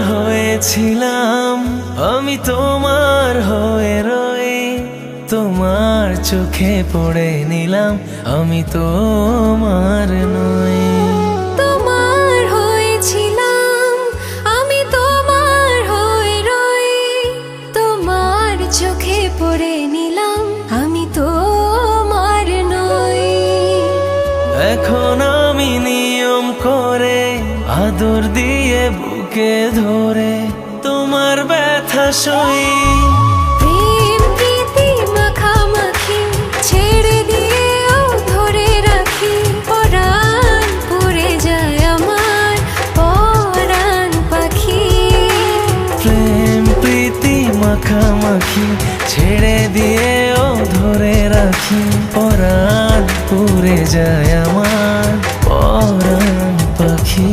হয়েছিলাম, আমি তোমার হয়ে রই। তোমার চোখে পড়ে নিলাম, আমি তোমার নই। তোমার হয়েছিলাম, আমি তোমার হয়ে রই। তোমার চোখে পড়ে নিলাম, আমি তোমার নই। এখন আমি নিয়ম করে আদর দিয়ে বুকে ধরে তোমার ব্যথা সই। প্রেম প্রীতি মাখামাখি ছেড়ে দিয়েও ধরে রাখি। পরাণ পড়ে যায় আমার পরাণ পাখি। প্রেম প্রীতি মাখামাখি ছেড়ে দিয়েও ধরে রাখি। পরাণ পুড়ে যায় আমার পরাণ পাখি।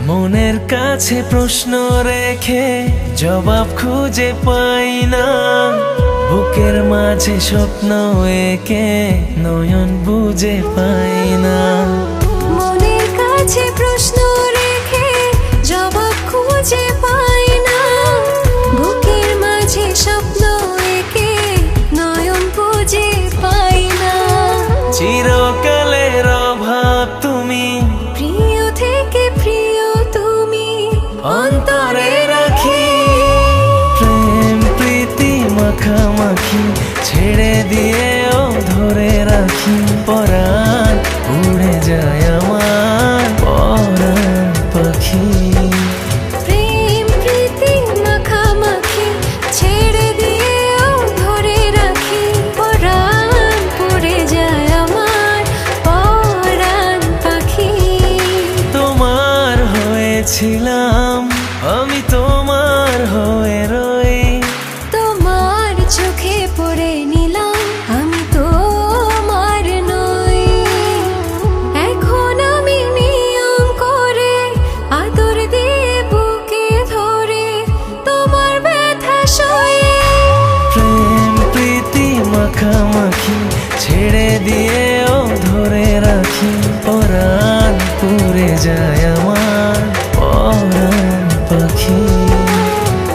মনের কাছে প্রশ্ন রেখে জবাব খুঁজে পাই না। বুকের মাঝে স্বপ্ন এঁকে নয়ন বুঝে পাই না। মনের কাছে প্রশ্ন রেখে জবাব খুঁজে পাই না। বুকের মাঝে স্বপ্ন এঁকে নয়ন বুঝে পাই না। চিরকালের অভাব তুমি, প্রিয় থেকে প্রিয় তুমি অন্তরে রাখি। প্রেম প্রীতি মাখামাখি ছেড়ে দিয়েও ধরে রাখি। পরাণ উড়ে যায় আমার পরাণ পাখি। প্রেম প্রীতি মাখামাখি ছেড়ে দিয়েও ধরে রাখি। পরাণ পড়ে যায় আমার পরাণ পাখি। তোমার হয়েছিলাম, আমি তোমার হয়ে রই। তোমার চোখে পড়ে নিলাম, আমি তোমার নই। এখন আমি নিয়ম করে আদর দিয়ে বুকে ধরে তোমার ব্যথা সয়ে। প্রেম প্রীতি মাখামাখি ছেড়ে দিয়েও ধরে রাখি। পরাণ পুড়ে যায় আমার পরাণ পাখি।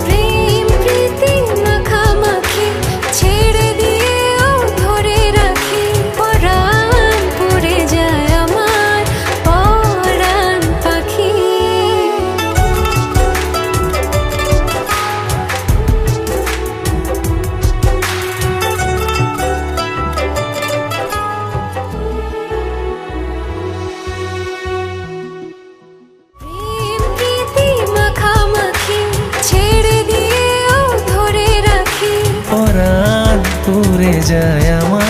প্রেম প্রীতি মাখামাখি ছেড়ে দিয়েও ধরে রাখি। পরাণ পড়ে যায় আমার পরাণ পাখি। প্রেম প্রীতি মাখামাখি ছেড়ে দিয়েও ধরে রাখি। পরাণ পুড়ে যায় আমার